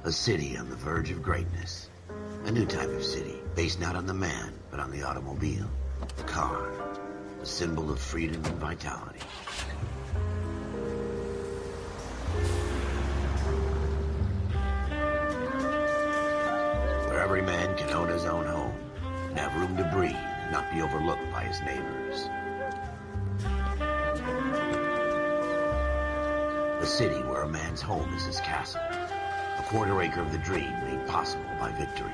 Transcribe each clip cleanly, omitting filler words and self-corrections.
A city on the verge of greatness. A new type of city, based not on the man, but on the automobile. The car. The symbol of freedom and vitality. Where every man can own his own home, and have room to breathe, and not be overlooked by his neighbors. A city where a man's home is his castle. A quarter acre of the dream made possible by victory.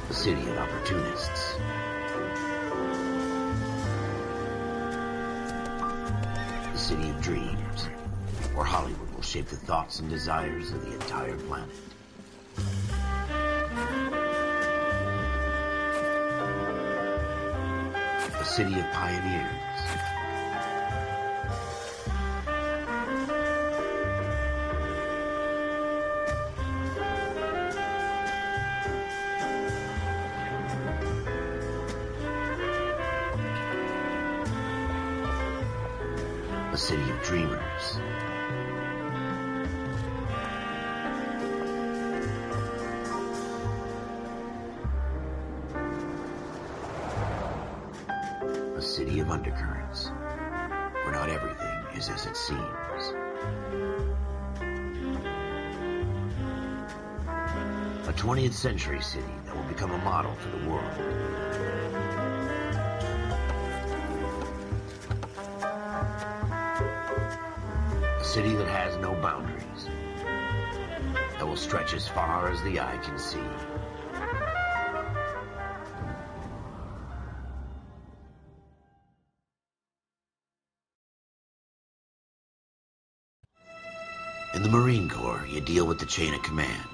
A city of opportunists. A city of dreams, where Hollywood will shape the thoughts and desires of the entire planet. A city of pioneers. A city of dreamers. A city of undercurrents, where not everything is as it seems. A 20th century city that will become a model for the world. A city that has no boundaries, that will stretch as far as the eye can see. In the Marine Corps, you deal with the chain of command.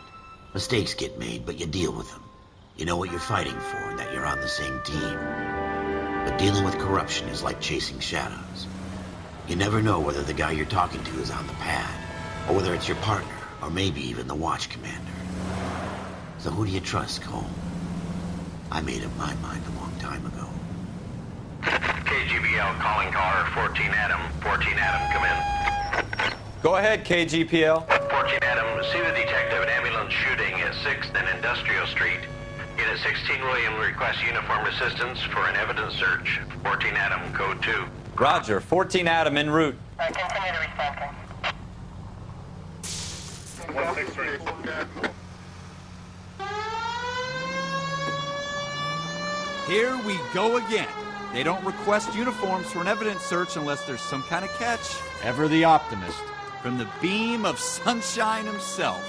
Mistakes get made, but you deal with them. You know what you're fighting for and that you're on the same team. But dealing with corruption is like chasing shadows. You never know whether the guy you're talking to is on the pad, or whether it's your partner, or maybe even the watch commander. So who do you trust, Cole? I made up my mind a long time ago. KGBL calling caller 14 Adam. 14 Adam, come in. Go ahead, KGPL. 14 Adam, see the detective at ambulance shooting at 6th and Industrial Street. Unit 16 William requests uniformed assistance for an evidence search. 14 Adam, code 2. Roger, 14 Adam en route. Continue to respond. 163. Here we go again. They don't request uniforms for an evidence search unless there's some kind of catch. Ever the optimist. From the beam of sunshine himself.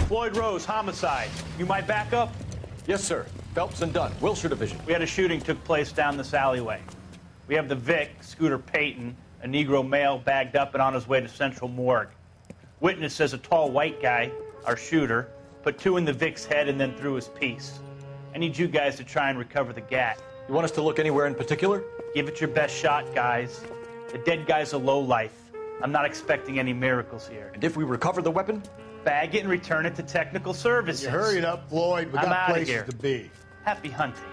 Floyd Rose, homicide. You might back up? Yes, sir. Phelps and Dunn, Wilshire Division. We had a shooting took place down this alleyway. We have the Vic, Scooter Payton, a Negro male bagged up and on his way to Central Morgue. Witness says a tall white guy, our shooter, put 2 in the Vic's head and then threw his piece. I need you guys to try and recover the gat. You want us to look anywhere in particular? Give it your best shot, guys. The dead guy's a lowlife. I'm not expecting any miracles here. And if we recover the weapon? Bag it and return it to technical services. You hurry it up, Floyd. We I'm got outta places here. to be. Happy hunting.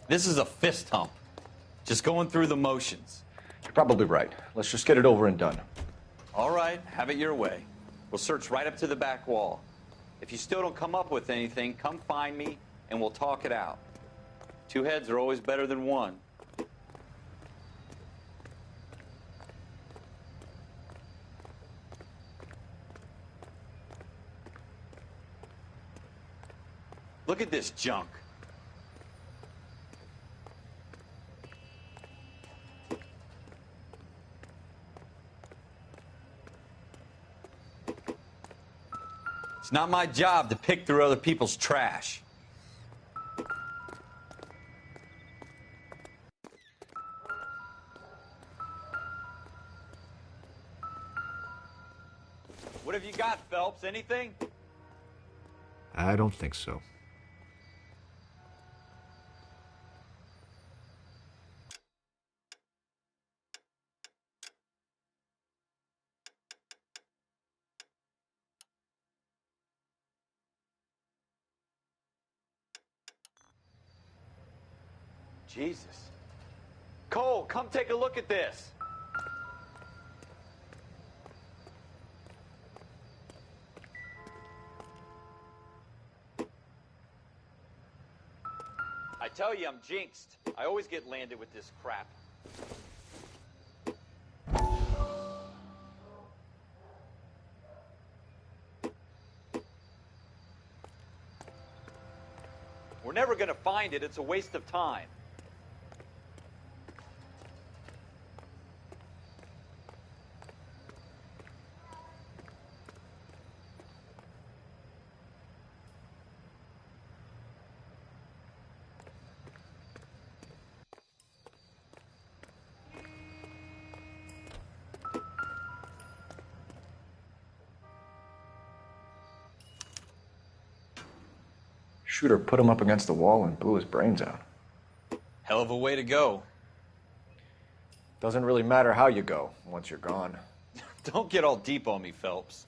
This is a fist hump. Just going through the motions. You're probably right. Let's just get it over and done. All right, have it your way. We'll search right up to the back wall. If you still don't come up with anything, come find me and we'll talk it out. 2 heads are always better than 1. Look at this junk. It's not my job to pick through other people's trash. What have you got, Phelps? Anything? I don't think so. Jesus. Cole, come take a look at this. I tell you, I'm jinxed. I always get landed with this crap. We're never going to find it. It's a waste of time. Shooter put him up against the wall and blew his brains out. Hell of a way to go. Doesn't really matter how you go once you're gone. Don't get all deep on me, Phelps.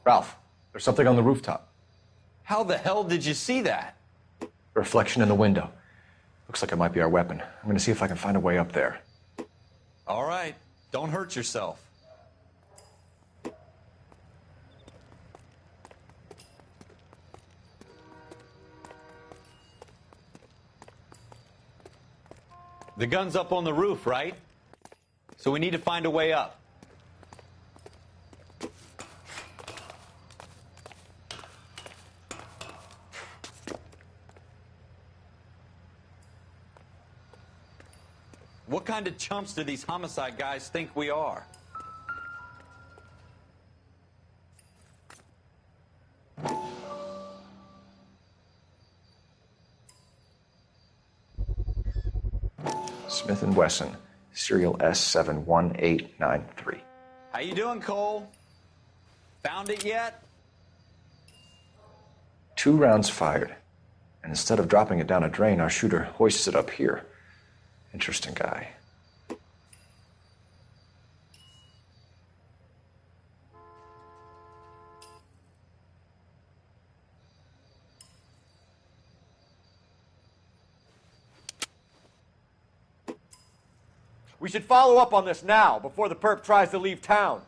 Ralph, there's something on the rooftop. How the hell did you see that? A reflection in the window. Looks like it might be our weapon. I'm going to see if I can find a way up there. All right. Don't hurt yourself. The gun's up on the roof, right? So we need to find a way up. What kind of chumps do these homicide guys think we are? Smith & Wesson, serial S71893. How you doing, Cole? Found it yet? 2 rounds fired. And instead of dropping it down a drain, our shooter hoists it up here. Interesting guy. We should follow up on this now, before the perp tries to leave town.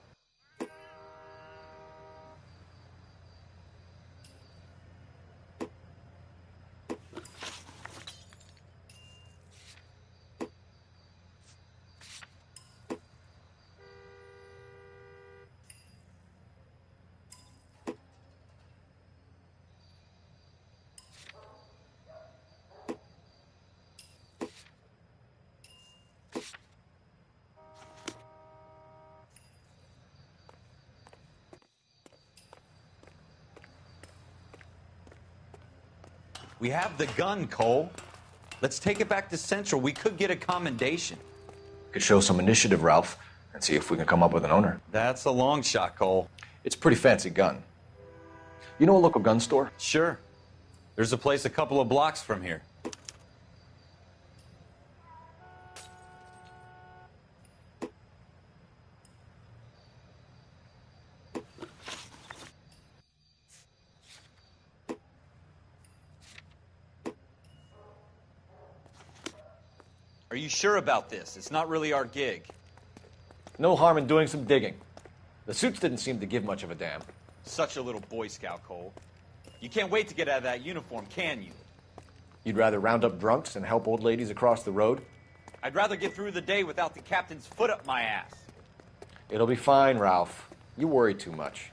We have the gun, Cole. Let's take it back to Central. We could get a commendation. Could show some initiative, Ralph, and see if we can come up with an owner. That's a long shot, Cole. It's a pretty fancy gun. You know a local gun store? Sure. There's a place a couple of blocks from here. Are you sure about this? It's not really our gig. No harm in doing some digging. The suits didn't seem to give much of a damn. Such a little Boy Scout, Cole. You can't wait to get out of that uniform, can you? You'd rather round up drunks and help old ladies across the road? I'd rather get through the day without the captain's foot up my ass. It'll be fine, Ralph. You worry too much.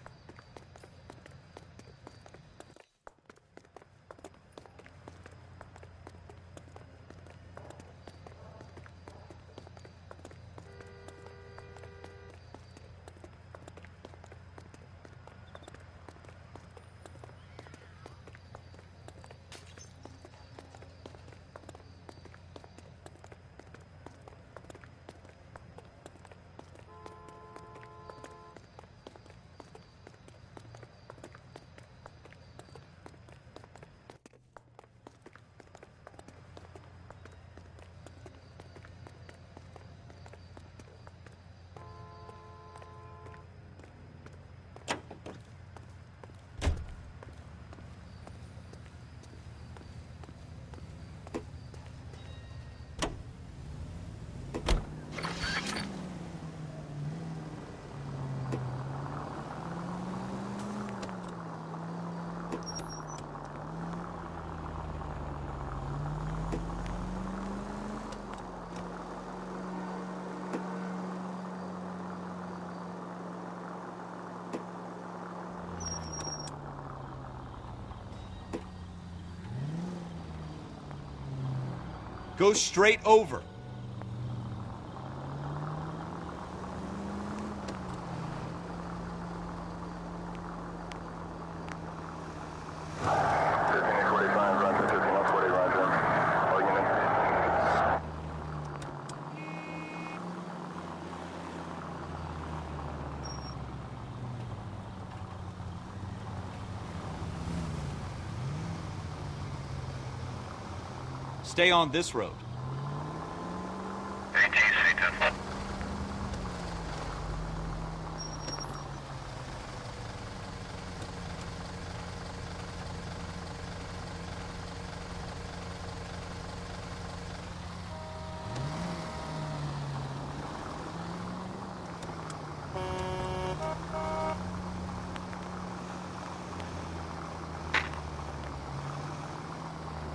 Go straight over. Stay on this road.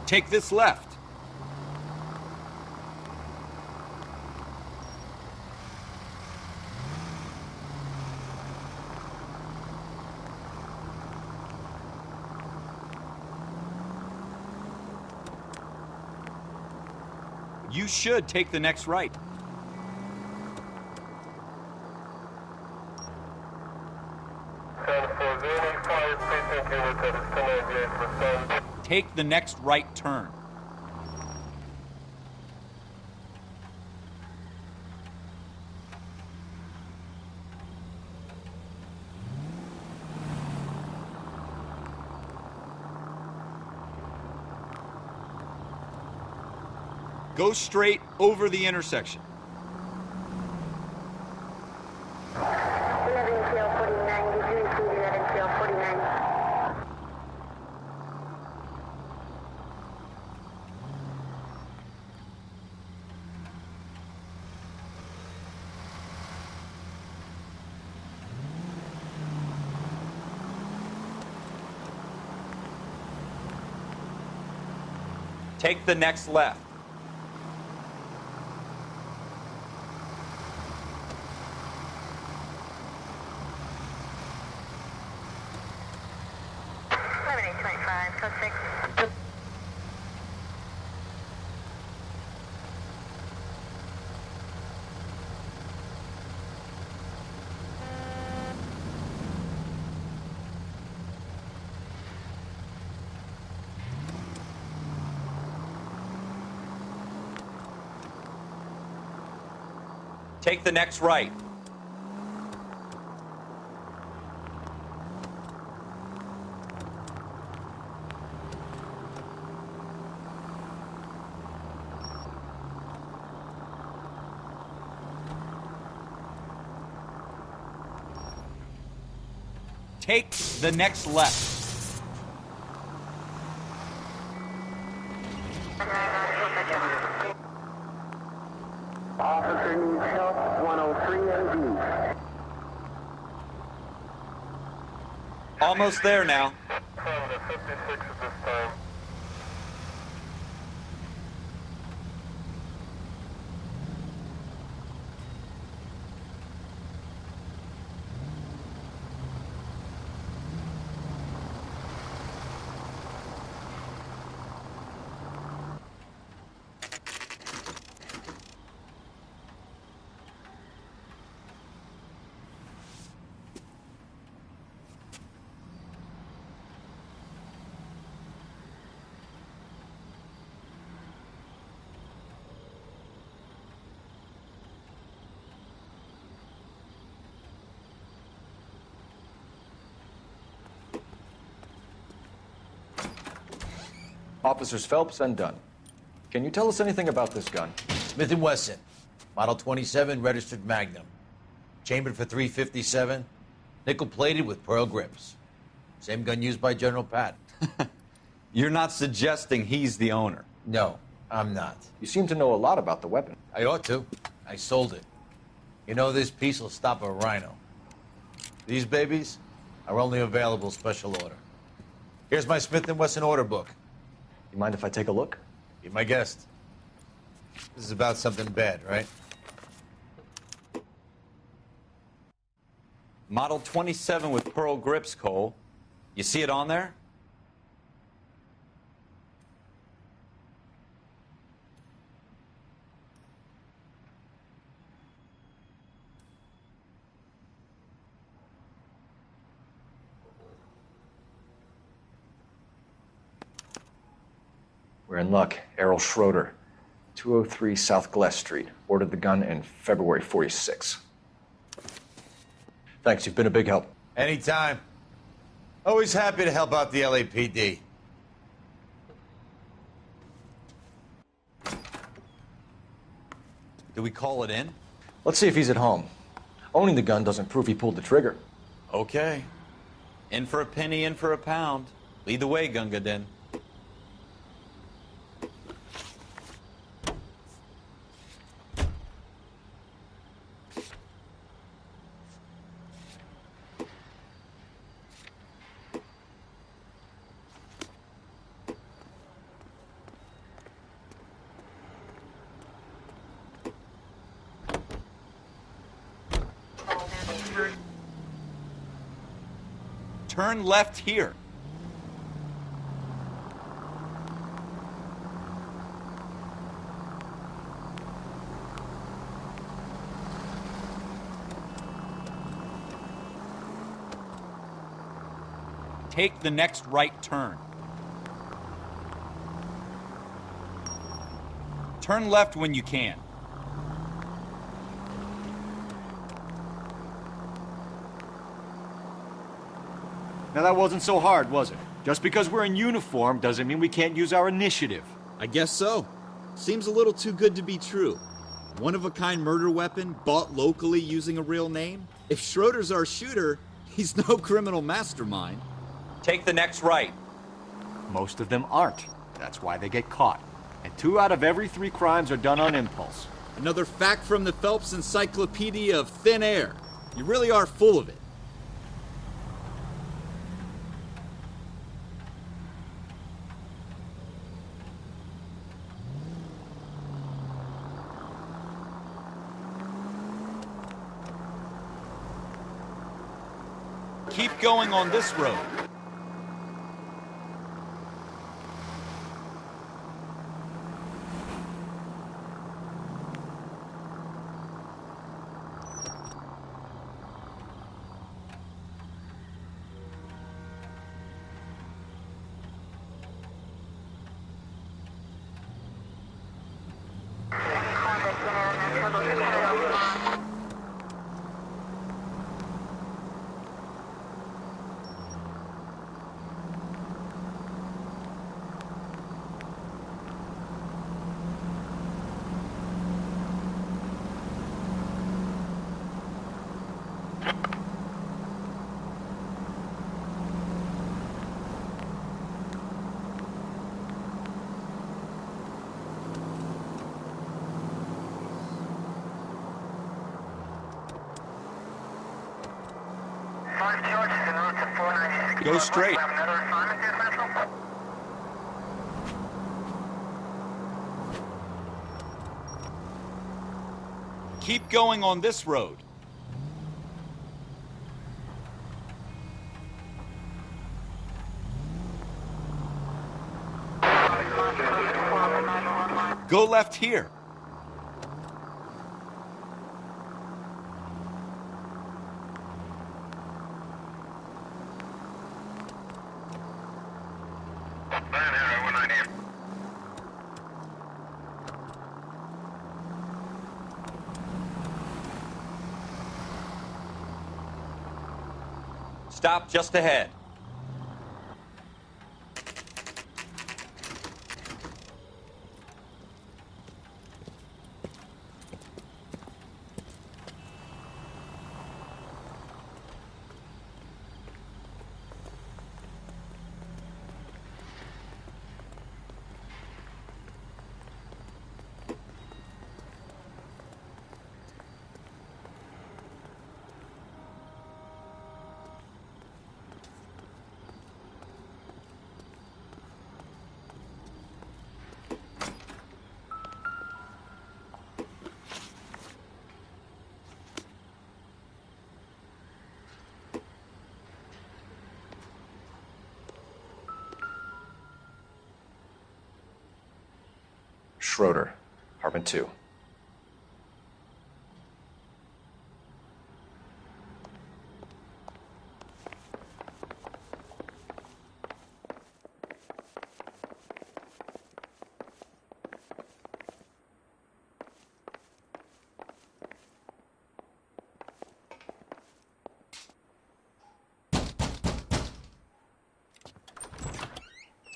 Take this left. You should take the next right. Take the next right turn. Go straight over the intersection. Take the next left. Take the next right. Take the next left. Officer needs help, 103 AD. Almost there now. 56 at this time. Officers Phelps and Dunn. Can you tell us anything about this gun? Smith & Wesson, Model 27, registered Magnum. Chambered for .357, nickel-plated with pearl grips. Same gun used by General Patton. You're not suggesting he's the owner? No, I'm not. You seem to know a lot about the weapon. I ought to. I sold it. You know, this piece will stop a rhino. These babies are only available special order. Here's my Smith & Wesson order book. You mind if I take a look? Be my guest. This is about something bad, right? Model 27 with pearl grips, Cole. You see it on there? We're in luck. Errol Schroeder, 203 South Glass Street. Ordered the gun in February '46. Thanks, you've been a big help. Anytime. Always happy to help out the LAPD. Do we call it in? Let's see if he's at home. Owning the gun doesn't prove he pulled the trigger. Okay. In for a penny, in for a pound. Lead the way, Gunga Din. Turn left here. Take the next right turn. Turn left when you can. Now that wasn't so hard, was it? Just because we're in uniform doesn't mean we can't use our initiative. I guess so. Seems a little too good to be true. One-of-a-kind murder weapon bought locally using a real name? If Schroeder's our shooter, he's no criminal mastermind. Take the next right. Most of them aren't. That's why they get caught. And 2 out of every 3 crimes are done on impulse. Another fact from the Phelps Encyclopedia of Thin Air. You really are full of it. Keep going on this road. Go straight. Keep going on this road. Go left here. Stop just ahead. Schroeder, apartment 2.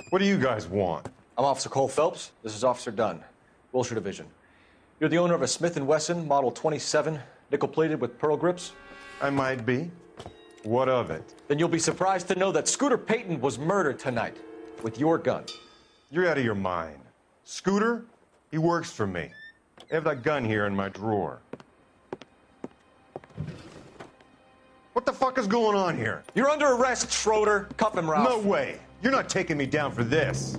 What do you guys want? I'm Officer Cole Phelps. This is Officer Dunn, Wilshire Division. You're the owner of a Smith & Wesson Model 27, nickel-plated with pearl grips? I might be. What of it? Then you'll be surprised to know that Scooter Payton was murdered tonight with your gun. You're out of your mind. Scooter? He works for me. I have that gun here in my drawer. What the fuck is going on here? You're under arrest, Schroeder. Cuff him, Ralph. No way. You're not taking me down for this.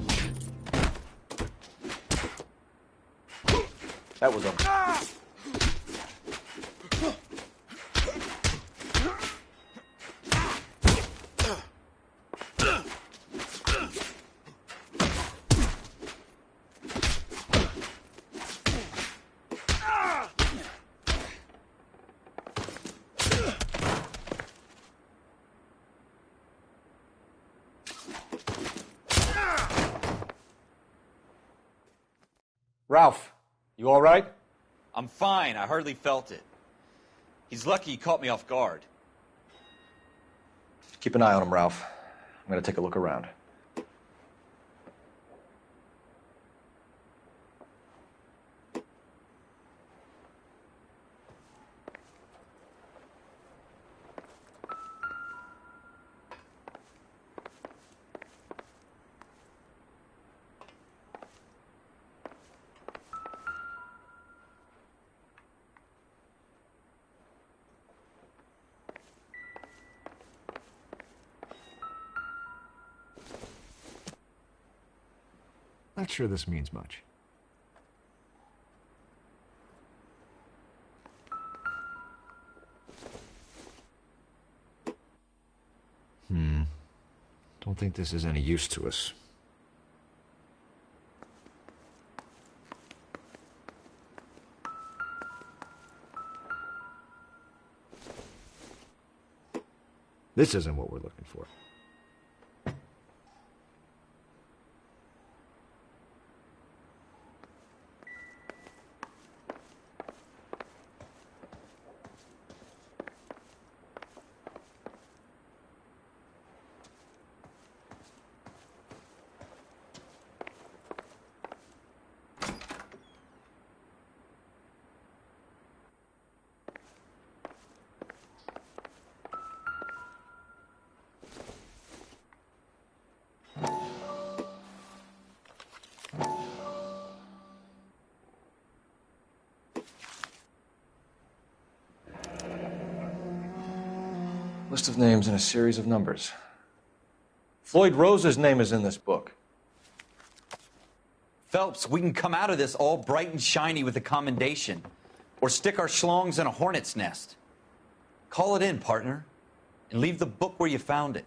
That was a... Ralph, you all right? I'm fine. I hardly felt it. He's lucky he caught me off guard. Keep an eye on him, Ralph. I'm going to take a look around. Not sure this means much. Don't think this is any use to us. This isn't what we're looking for. List of names and a series of numbers. Floyd Rose's name is in this book. Phelps, we can come out of this all bright and shiny with a commendation. Or stick our schlongs in a hornet's nest. Call it in, partner. And leave the book where you found it.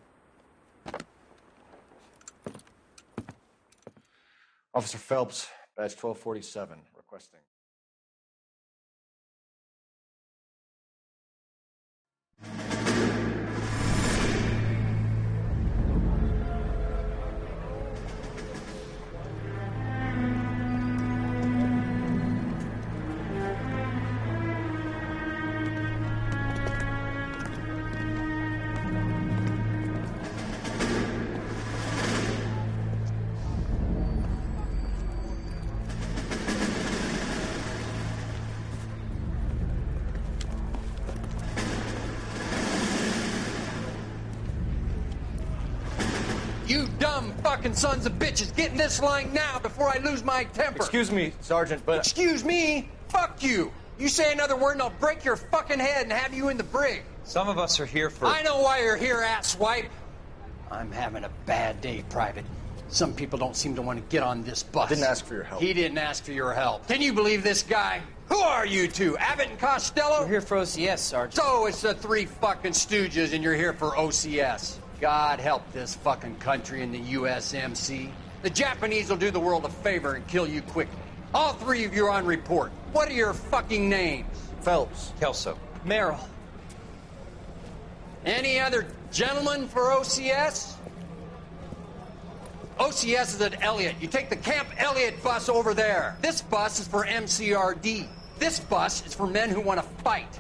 Officer Phelps, badge 1247, requesting. You dumb fucking sons of bitches, get in this line now before I lose my temper. Excuse me, Sergeant, but... Excuse me? Fuck you. You say another word and I'll break your fucking head and have you in the brig. Some of us are here for... I know why you're here, asswipe. I'm having a bad day, Private. Some people don't seem to want to get on this bus. Didn't ask for your help. He didn't ask for your help. Can you believe this guy? Who are you two? Abbott and Costello? We're here for OCS, Sergeant. So it's the three fucking stooges and you're here for OCS. God help this fucking country and the USMC. The Japanese will do the world a favor and kill you quickly. All three of you are on report. What are your fucking names? Phelps. Kelso. Merrill. Any other gentlemen for OCS? OCS is at Elliott. You take the Camp Elliott bus over there. This bus is for MCRD. This bus is for men who want to fight.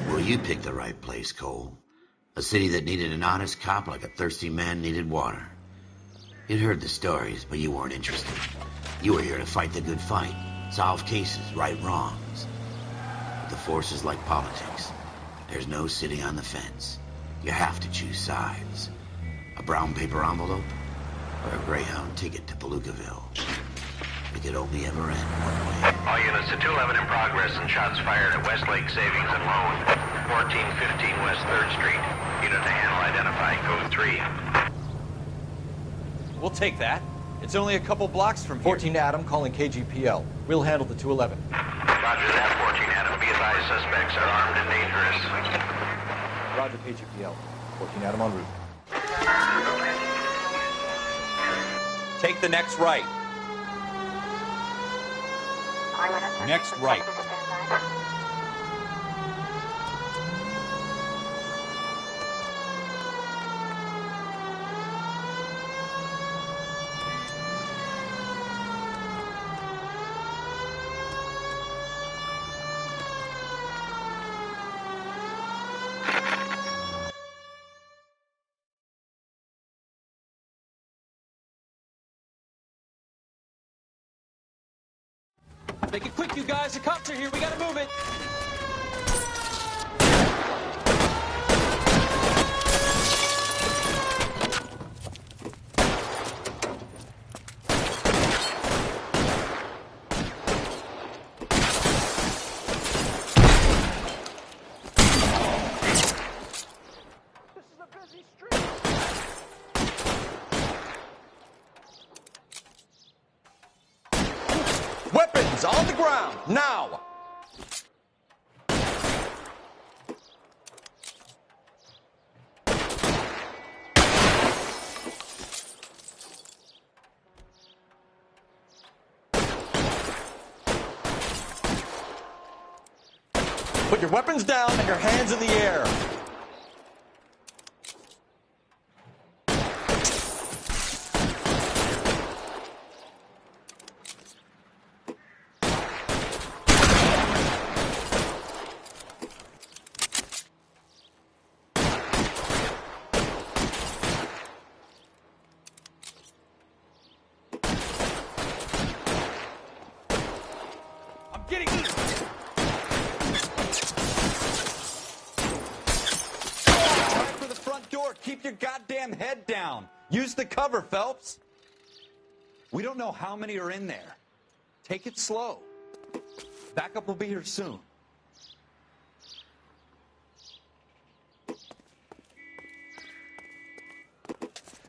Well, you picked the right place, Cole. A city that needed an honest cop like a thirsty man needed water. You'd heard the stories, but you weren't interested. You were here to fight the good fight, solve cases, right wrongs. But the force is like politics. There's no sitting on the fence. You have to choose sides. A brown paper envelope or a Greyhound ticket to Palookaville. It could only ever end one way. All units to 211 in progress and shots fired at Westlake Savings and Loan, 1415 West 3rd Street. Unit to handle identify code 3. We'll take that. It's only a couple blocks from here. 14 Adam calling KGPL. We'll handle the 211. Roger that, 14 Adam. Be advised, suspects are armed and dangerous. Roger, KGPL. 14 Adam en route. Take the next right. Next right. Make it quick, you guys. The cops are here. We gotta move it. Weapons on the ground, now! Put your weapons down and your hands in the air. Use the cover, Phelps. We don't know how many are in there. Take it slow. Backup will be here soon.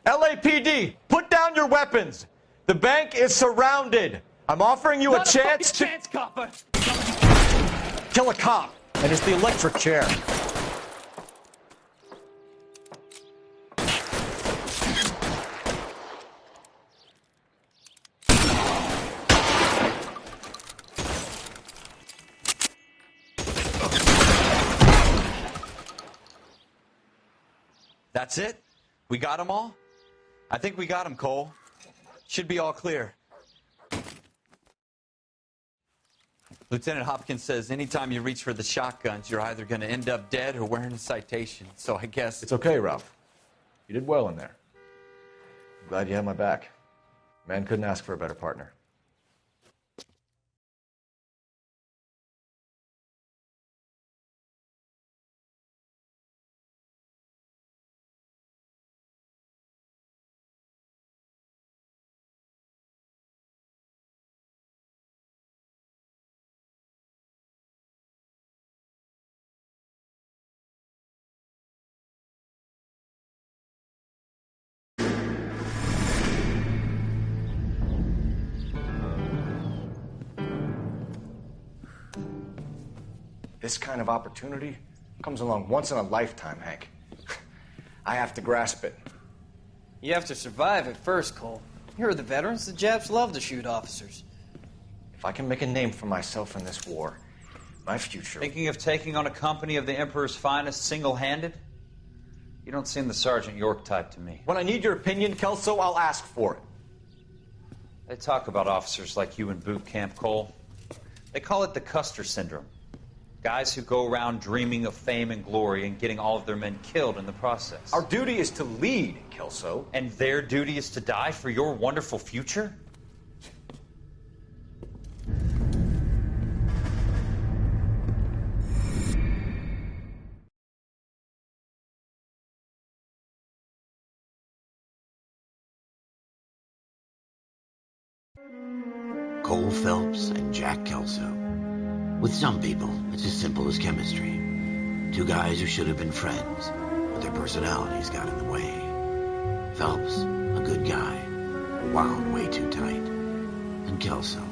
LAPD, put down your weapons. The bank is surrounded. I'm offering you a chance to copper. kill a cop, and it's the electric chair. That's it? We got them all? I think we got them, Cole. Should be all clear. Lieutenant Hopkins says anytime you reach for the shotguns, you're either going to end up dead or wearing a citation. So I guess... It's okay, Ralph. You did well in there. I'm glad you had my back. Man couldn't ask for a better partner. This kind of opportunity comes along once in a lifetime, Hank. I have to grasp it. You have to survive it first, Cole. Here are the veterans. The Japs love to shoot officers. If I can make a name for myself in this war, my future... Thinking of taking on a company of the Emperor's finest single-handed? You don't seem the Sergeant York type to me. When I need your opinion, Kelso, I'll ask for it. They talk about officers like you in boot camp, Cole. They call it the Custer syndrome. Guys who go around dreaming of fame and glory and getting all of their men killed in the process. Our duty is to lead, Kelso. And their duty is to die for your wonderful future? Cole Phelps and Jack Kelso. With some people, it's as simple as chemistry. Two guys who should have been friends, but their personalities got in the way. Phelps, a good guy, wound way too tight. And Kelso,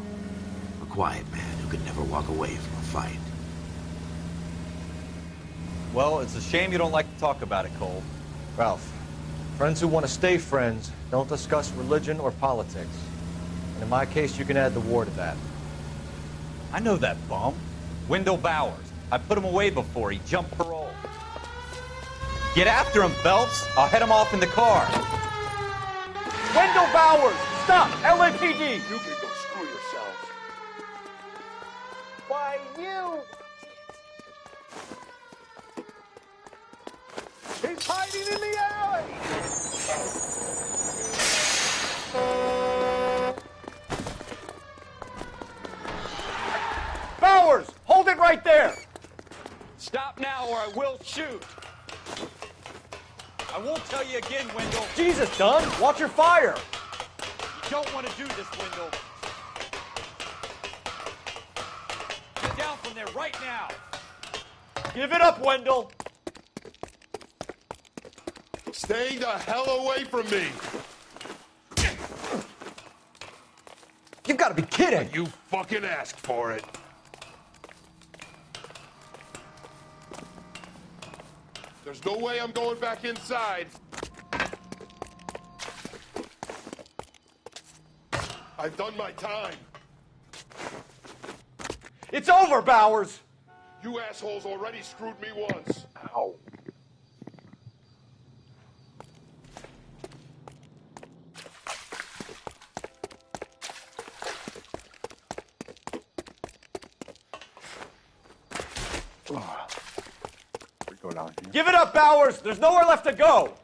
a quiet man who could never walk away from a fight. Well, it's a shame you don't like to talk about it, Cole. Ralph, friends who want to stay friends don't discuss religion or politics. And in my case, you can add the war to that. I know that bum. Wendell Bowers. I put him away before. He jumped parole. Get after him, Phelps. I'll head him off in the car. Wendell Bowers! Stop! LAPD! You can go screw yourselves. Why, you... He's hiding in the alley! Bowers! Hold it right there! Stop now or I will shoot. I won't tell you again, Wendell. Jesus, Dunn! Watch your fire! You don't want to do this, Wendell. Get down from there right now. Give it up, Wendell! Stay the hell away from me! You've got to be kidding! You fucking asked for it. There's no way I'm going back inside. I've done my time. It's over, Bowers! You assholes already screwed me once. Ow. Go down here. Give it up, Bowers! There's nowhere left to go!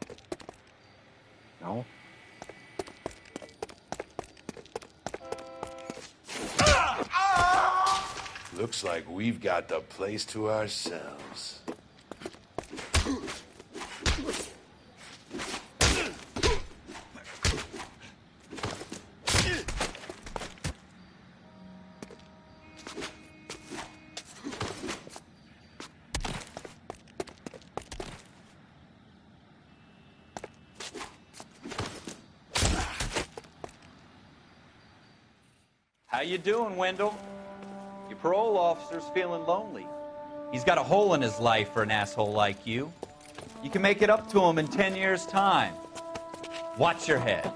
No? Looks like we've got the place to ourselves. How you doing, Wendell? Your parole officer's feeling lonely. He's got a hole in his life for an asshole like you. You can make it up to him in 10 years' time. Watch your head.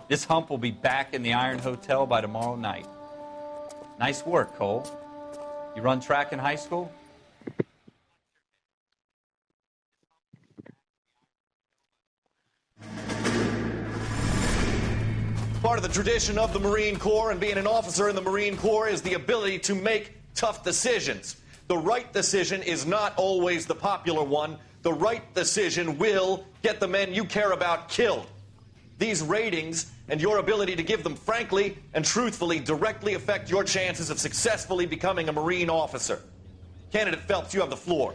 This hump will be back in the Iron Hotel by tomorrow night. Nice work, Cole. You run track in high school? Part of the tradition of the Marine Corps and being an officer in the Marine Corps is the ability to make tough decisions. The right decision is not always the popular one. The right decision will get the men you care about killed. These ratings and your ability to give them frankly and truthfully directly affect your chances of successfully becoming a Marine officer. Candidate Phelps, you have the floor.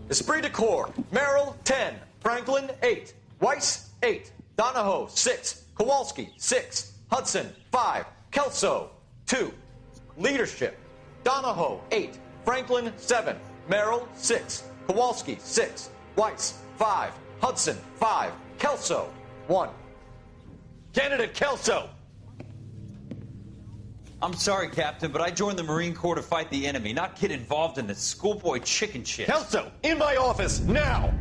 Esprit de Corps, Merrill, 10. Franklin, 8. Weiss, 8. Donahoe, 6. Kowalski, 6. Hudson, 5. Kelso, 2. Leadership, Donahoe, 8. Franklin, 7. Merrill, 6. Kowalski, 6. Weiss, 5. Hudson, 5. Kelso, 1. Candidate Kelso. I'm sorry, Captain, but I joined the Marine Corps to fight the enemy, not get involved in this schoolboy chicken shit. Kelso, in my office, now!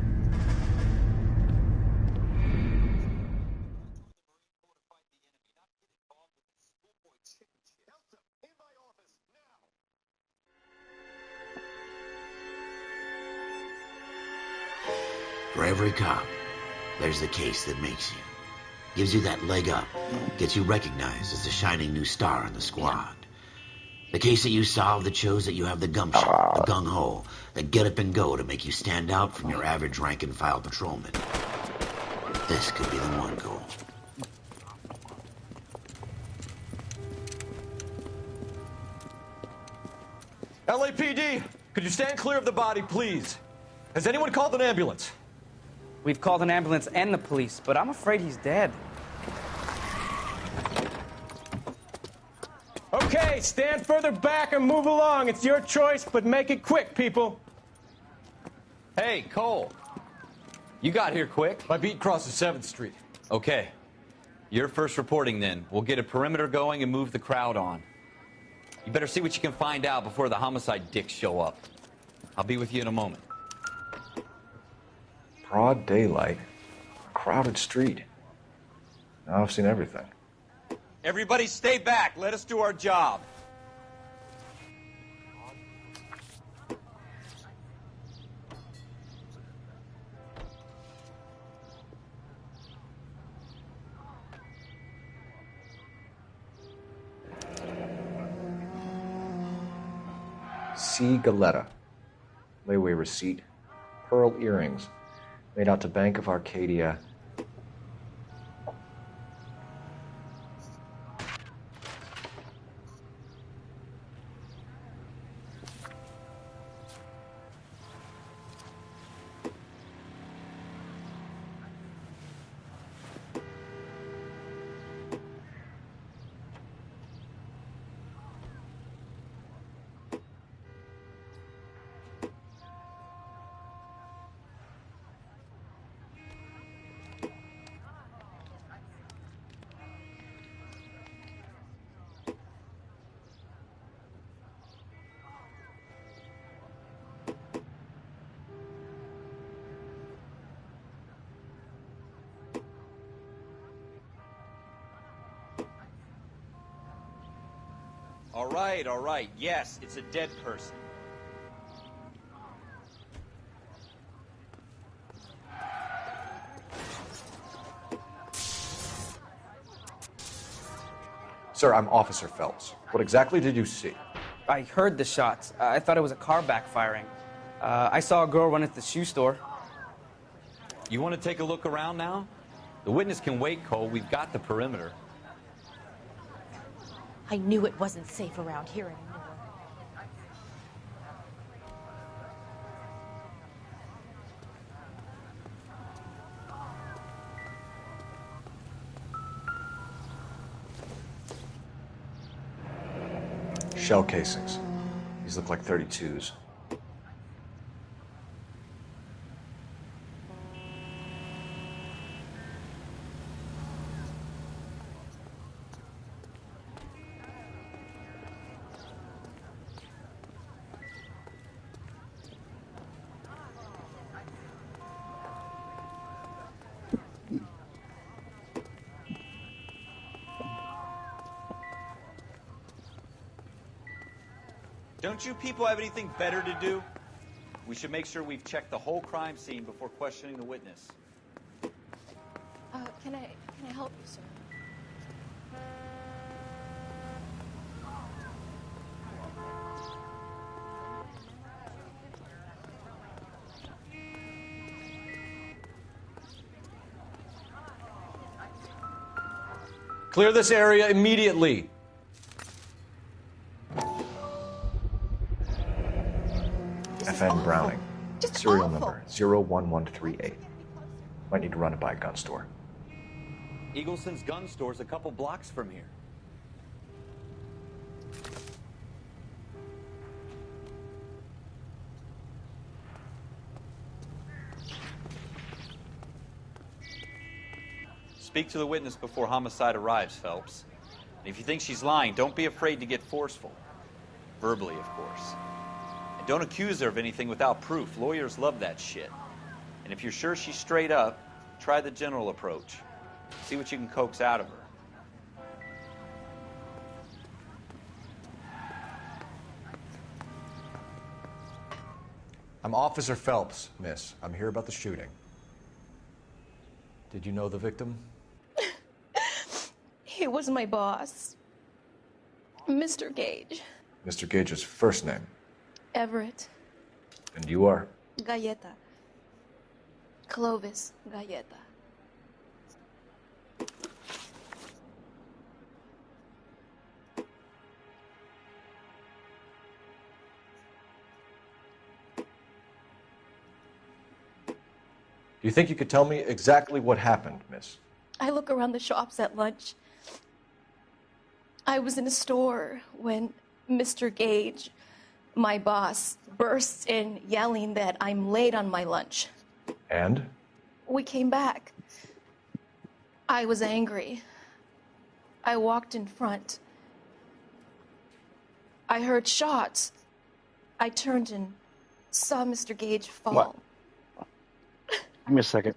For every cop, there's the case that makes you. Gives you that leg up. Gets you recognized as the shining new star in the squad. The case that you solve that shows that you have the gumption, the gung-ho, the get up and go to make you stand out from your average rank-and-file patrolman. This could be the one, Cole. LAPD, could you stand clear of the body, please? Has anyone called an ambulance? We've called an ambulance and the police, but I'm afraid he's dead. Okay, stand further back and move along. It's your choice, but make it quick, people. Hey, Cole. You got here quick. My beat crosses 7th Street. Okay. You're first reporting then. We'll get a perimeter going and move the crowd on. You better see what you can find out before the homicide dicks show up. I'll be with you in a moment. Broad daylight, crowded street. Now I've seen everything. Everybody stay back. Let us do our job. C. Galetta. Layaway receipt. Pearl earrings. Made out to Bank of Arcadia. All right. Yes, it's a dead person. Sir, I'm Officer Phelps. What exactly did you see? I heard the shots. I thought it was a car backfiring. I saw a girl run into the shoe store. You want to take a look around now? The witness can wait, Cole. We've got the perimeter. I knew it wasn't safe around here anymore. Shell casings. These look like 32s. Don't you people have anything better to do? We should make sure we've checked the whole crime scene before questioning the witness. Can I help you, sir? Clear this area immediately. FN Browning. Just Serial awful. number 01138. Might need to run it by a gun store. Eagleson's gun store's a couple blocks from here. Speak to the witness before homicide arrives, Phelps. And if you think she's lying, don't be afraid to get forceful. Verbally, of course. And don't accuse her of anything without proof. Lawyers love that shit. And if you're sure she's straight up, try the general approach. See what you can coax out of her. I'm Officer Phelps, miss. I'm here about the shooting. Did you know the victim? He was my boss, Mr. Gage. Mr. Gage's first name. Everett. And you are? Galleta. Clovis Galleta. Do you think you could tell me exactly what happened, miss? I look around the shops at lunch. I was in a store when Mr. Gage, my boss, bursts in yelling that I'm late on my lunch. And? We came back. I was angry. I walked in front. I heard shots. I turned and saw Mr. Gage fall. What? Give me a second.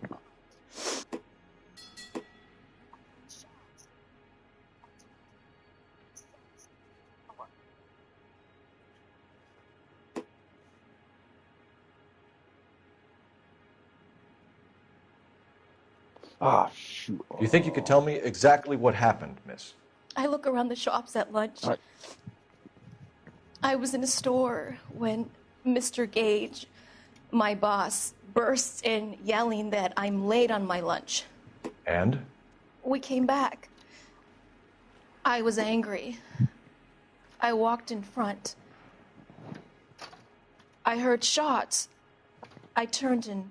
Ah, shoot. Do you think you could tell me exactly what happened, miss? I look around the shops at lunch. All right. I was in a store when Mr. Gage, my boss, bursts in yelling that I'm late on my lunch. And? We came back. I was angry. I walked in front. I heard shots. I turned and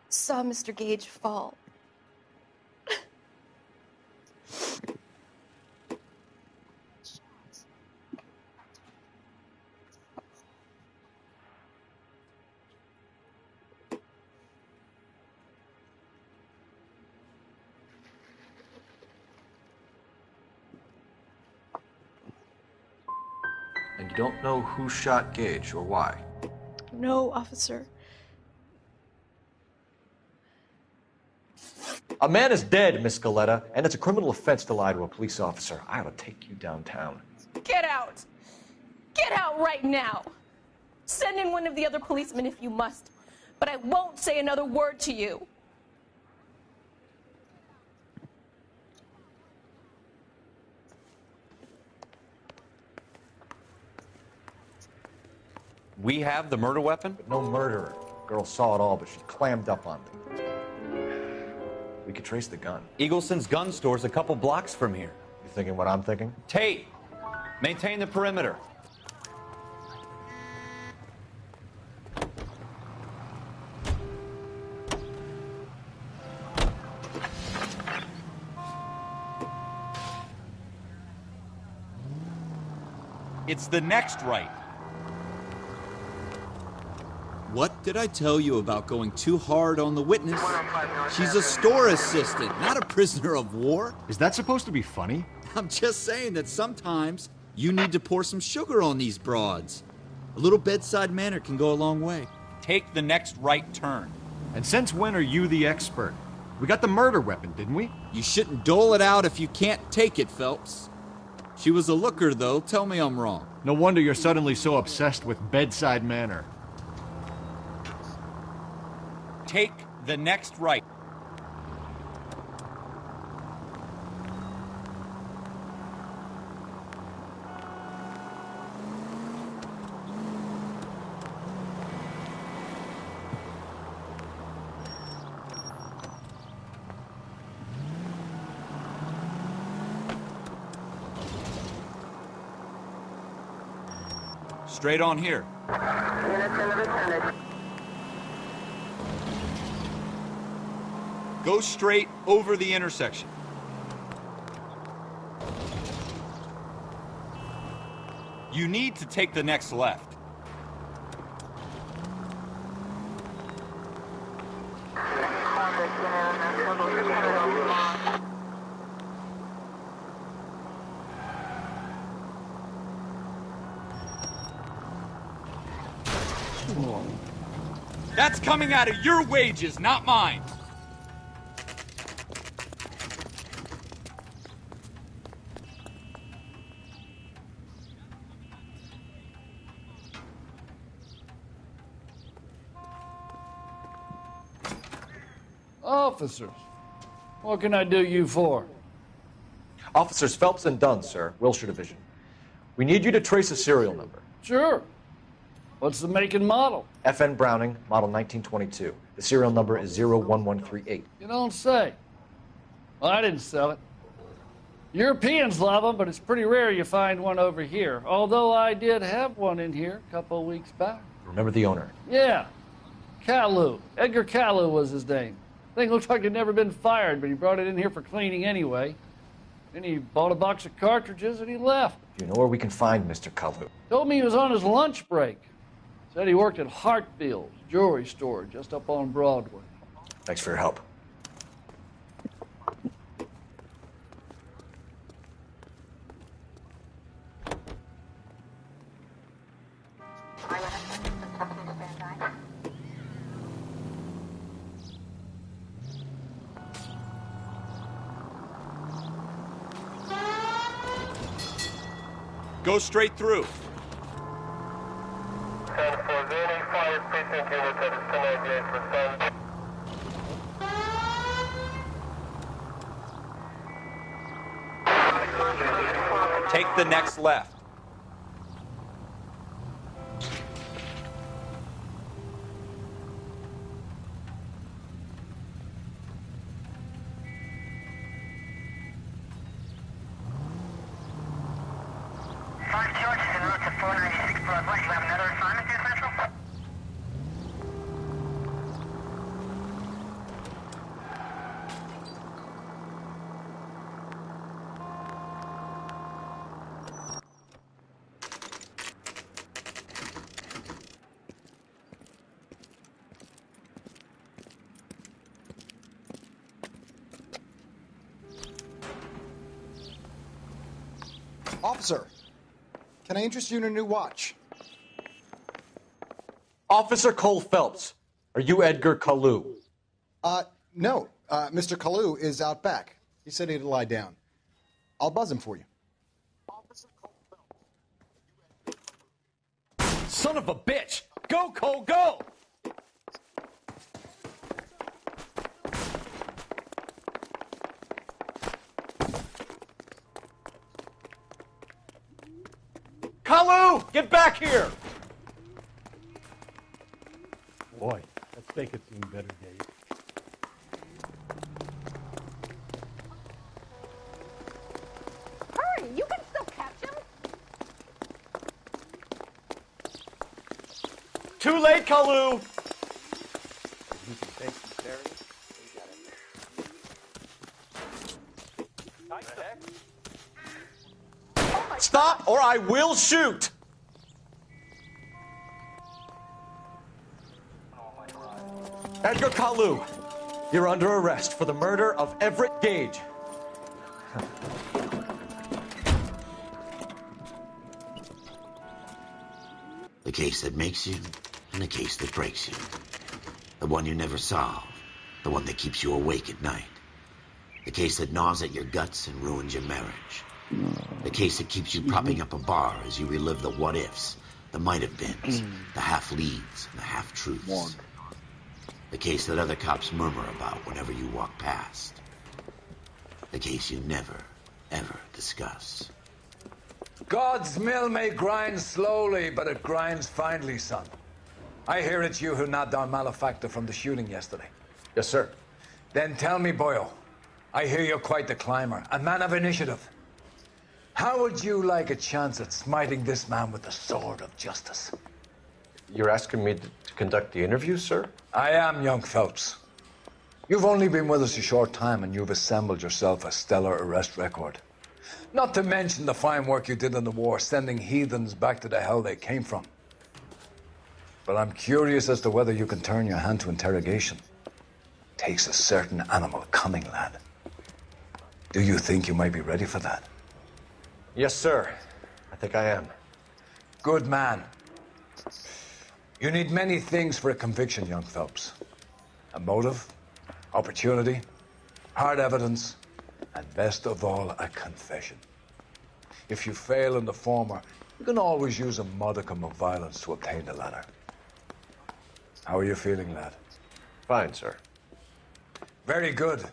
saw Mr. Gage fall. And you don't know who shot Gage or why? No, officer. A man is dead, Miss Galletta, and it's a criminal offense to lie to a police officer. I ought to take you downtown. Get out! Get out right now! Send in one of the other policemen if you must, but I won't say another word to you. We have the murder weapon? But no murderer. Girl saw it all, but she clammed up on me. We could trace the gun. Eagleson's gun store's a couple blocks from here. You thinking what I'm thinking? Tate, maintain the perimeter. It's the next right. What did I tell you about going too hard on the witness? She's a store assistant, not a prisoner of war. Is that supposed to be funny? I'm just saying that sometimes you need to pour some sugar on these broads. A little bedside manner can go a long way. Take the next right turn. And since when are you the expert? We got the murder weapon, didn't we? You shouldn't dole it out if you can't take it, Phelps. She was a looker, though. Tell me I'm wrong. No wonder you're suddenly so obsessed with bedside manner. Take the next right. Straight on here. Go straight over the intersection. You need to take the next left. That's coming out of your wages, not mine. Officers, what can I do you for? Officers Phelps and Dunn, sir, Wilshire Division. We need you to trace a serial number. Sure. What's the make and model? FN Browning, model 1922. The serial number is 01138. You don't say. Well, I didn't sell it. Europeans love them, but it's pretty rare you find one over here. Although I did have one in here a couple of weeks back. Remember the owner? Yeah. Kalu. Edgar Kalu was his name. Thing looked like he'd never been fired, but he brought it in here for cleaning anyway. Then he bought a box of cartridges and he left. Do you know where we can find Mr. Kalu? Told me he was on his lunch break. Said he worked at Hartfield's jewelry store just up on Broadway. Thanks for your help. Go straight through. Take the next left. Officer, can I interest you in a new watch? Officer Cole Phelps, are you Edgar Kalu? No. Mr. Kalu is out back. He said he'd lie down. I'll buzz him for you. Son of a bitch! Go, Cole, go! Kalu, get back here! Boy, let's make it seem better days. Hurry, you can still catch him. Too late, Kalu! Stop, or I will shoot! Edgar Kalu, you're under arrest for the murder of Everett Gage. The case that makes you, and the case that breaks you. The one you never solve. The one that keeps you awake at night. The case that gnaws at your guts and ruins your marriage. The case that keeps you propping up a bar as you relive the what-ifs, the might-have-beens, the half-leads, and the half-truths. The case that other cops murmur about whenever you walk past. The case you never, ever discuss. God's mill may grind slowly, but it grinds finely, son. I hear it's you who nabbed our malefactor from the shooting yesterday. Yes, sir. Then tell me, boyo, I hear you're quite the climber, a man of initiative. How would you like a chance at smiting this man with the sword of justice? You're asking me to conduct the interview, sir? I am, young Phelps. You've only been with us a short time and you've assembled yourself a stellar arrest record. Not to mention the fine work you did in the war, sending heathens back to the hell they came from. But I'm curious as to whether you can turn your hand to interrogation. Takes a certain animal cunning, lad. Do you think you might be ready for that? Yes, sir. I think I am. Good man. You need many things for a conviction, young Phelps. A motive, opportunity, hard evidence, and best of all, a confession. If you fail in the former, you can always use a modicum of violence to obtain the latter. How are you feeling, lad? Fine, sir. Very good.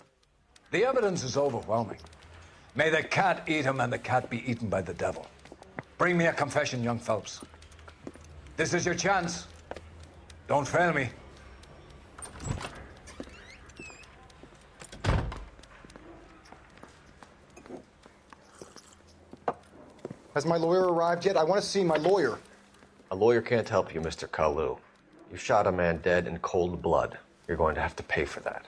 The evidence is overwhelming. May the cat eat him and the cat be eaten by the devil. Bring me a confession, young Phelps. This is your chance. Don't fail me. Has my lawyer arrived yet? I want to see my lawyer. A lawyer can't help you, Mr. Kalu. You shot a man dead in cold blood. You're going to have to pay for that.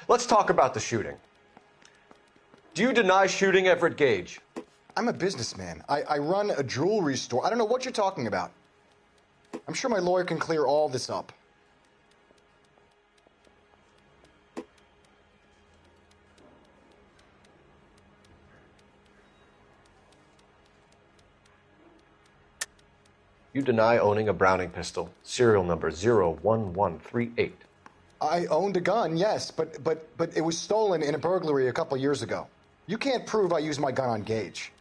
Let's talk about the shooting. Do you deny shooting Everett Gage? I'm a businessman. I run a jewelry store. I don't know what you're talking about. I'm sure my lawyer can clear all this up. You deny owning a Browning pistol, serial number 01138. I owned a gun, yes, but it was stolen in a burglary a couple years ago. You can't prove I used my gun on Gage.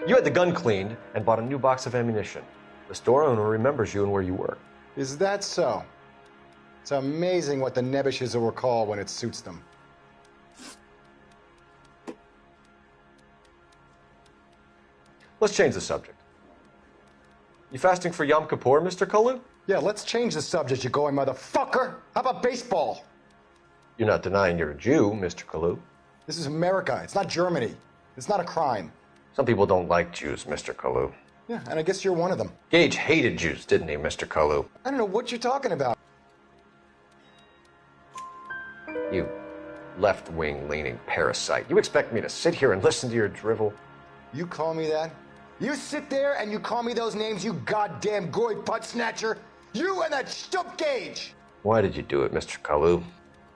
You had the gun cleaned and bought a new box of ammunition. The store owner remembers you and where you work. Is that so? It's amazing what the nebbishes will recall when it suits them. Let's change the subject. You fasting for Yom Kippur, Mr. Kalu? Yeah, let's change the subject, you going motherfucker. How about baseball? You're not denying you're a Jew, Mr. Kalu. This is America. It's not Germany. It's not a crime. Some people don't like Jews, Mr. Kalu. Yeah, and I guess you're one of them. Gage hated Jews, didn't he, Mr. Kalu? I don't know what you're talking about. You left-wing leaning parasite. You expect me to sit here and listen to your drivel? You call me that? You sit there and you call me those names, you goddamn goy putt snatcher? You and that stup Gage! Why did you do it, Mr. Kalu?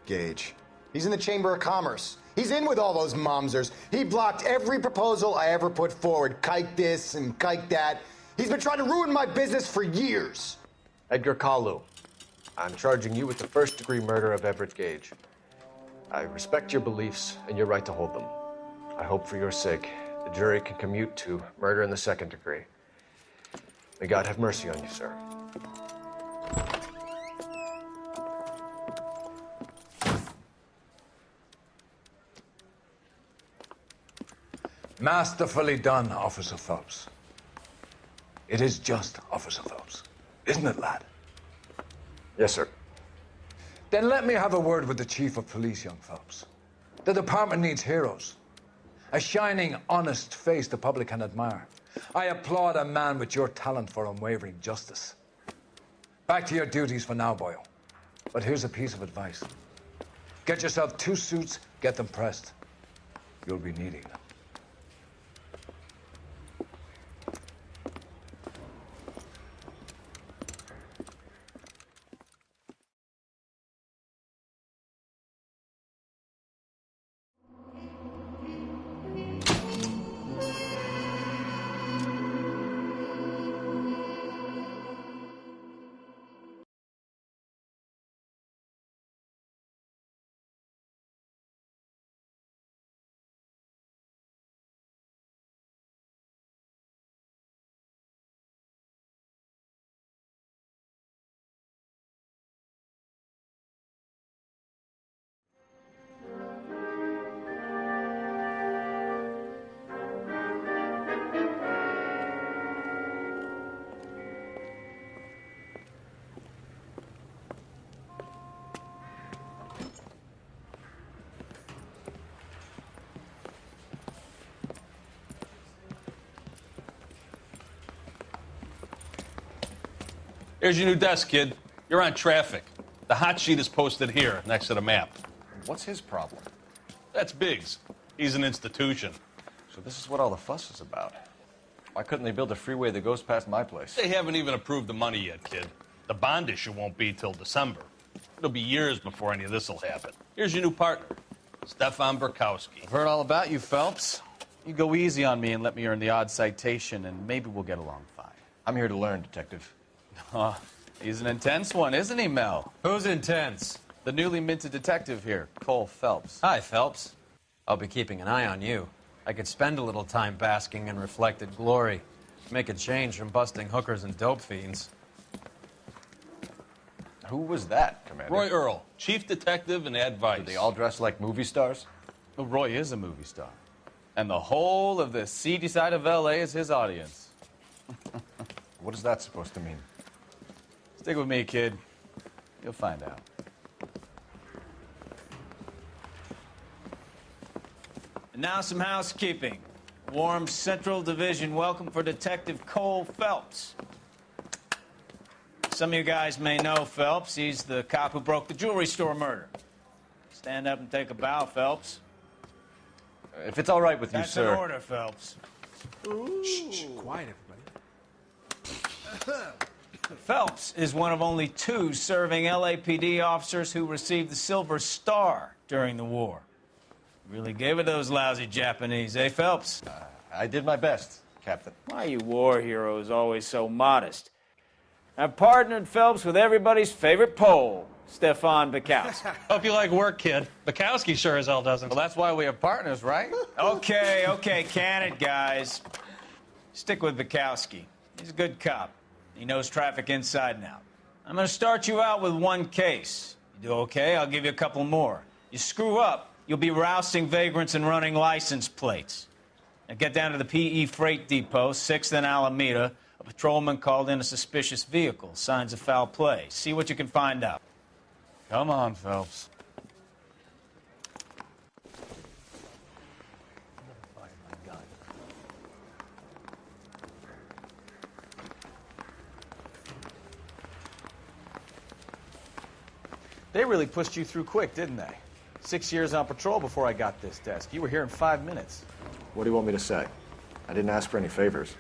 Gage. He's in the Chamber of Commerce. He's in with all those momsers. He blocked every proposal I ever put forward. Kike this and kike that. He's been trying to ruin my business for years. Edgar Kalu, I'm charging you with the first-degree murder of Everett Gage. I respect your beliefs and your right to hold them. I hope for your sake the jury can commute to murder in the second degree. May God have mercy on you, sir. Masterfully done, Officer Phelps. It is just Officer Phelps. Isn't it, lad? Yes, sir. Then let me have a word with the Chief of Police, young Phelps. The department needs heroes. A shining, honest face the public can admire. I applaud a man with your talent for unwavering justice. Back to your duties for now, boyo. But here's a piece of advice. Get yourself 2 suits, get them pressed. You'll be needing them. Here's your new desk, kid. You're on traffic. The hot sheet is posted here, next to the map. What's his problem? That's Biggs. He's an institution. So this is what all the fuss is about. Why couldn't they build a freeway that goes past my place? They haven't even approved the money yet, kid. The bond issue won't be till December. It'll be years before any of this will happen. Here's your new partner, Stefan Burkowski. I've heard all about you, Phelps. You go easy on me and let me earn the odd citation, and maybe we'll get along fine. I'm here to learn, Detective. Oh, he's an intense one, isn't he, Mel? Who's intense? The newly minted detective here, Cole Phelps. Hi, Phelps. I'll be keeping an eye on you. I could spend a little time basking in reflected glory. Make a change from busting hookers and dope fiends. Who was that, Commander? Roy Earl, chief detective and advice. Do they all dress like movie stars? Well, Roy is a movie star. And the whole of the seedy side of L.A. is his audience. What is that supposed to mean? Stick with me, kid. You'll find out. And now some housekeeping. Warm Central Division welcome for Detective Cole Phelps. Some of you guys may know Phelps. He's the cop who broke the jewelry store murder. Stand up and take a bow, Phelps. If it's all right with you, That's sir. That's an order, Phelps. Shh, quiet, everybody. Phelps is one of only 2 serving LAPD officers who received the Silver Star during the war. Really gave it those lousy Japanese, eh, Phelps? I did my best, Captain. Why are you war heroes always so modest? I've partnered Phelps with everybody's favorite Pole, Stefan Bukowski. Hope you like work, kid. Bukowski sure as hell doesn't. Well, that's why we have partners, right? Okay, can it, guys. Stick with Bukowski. He's a good cop. He knows traffic inside and out. I'm going to start you out with 1 case. You do okay, I'll give you a couple more. You screw up, you'll be rousting vagrants and running license plates. Now get down to the PE Freight Depot, 6th and Alameda. A patrolman called in a suspicious vehicle. Signs of foul play. See what you can find out. Come on, Phelps. They really pushed you through quick, didn't they? 6 years on patrol before I got this desk. You were here in 5 minutes. What do you want me to say? I didn't ask for any favors.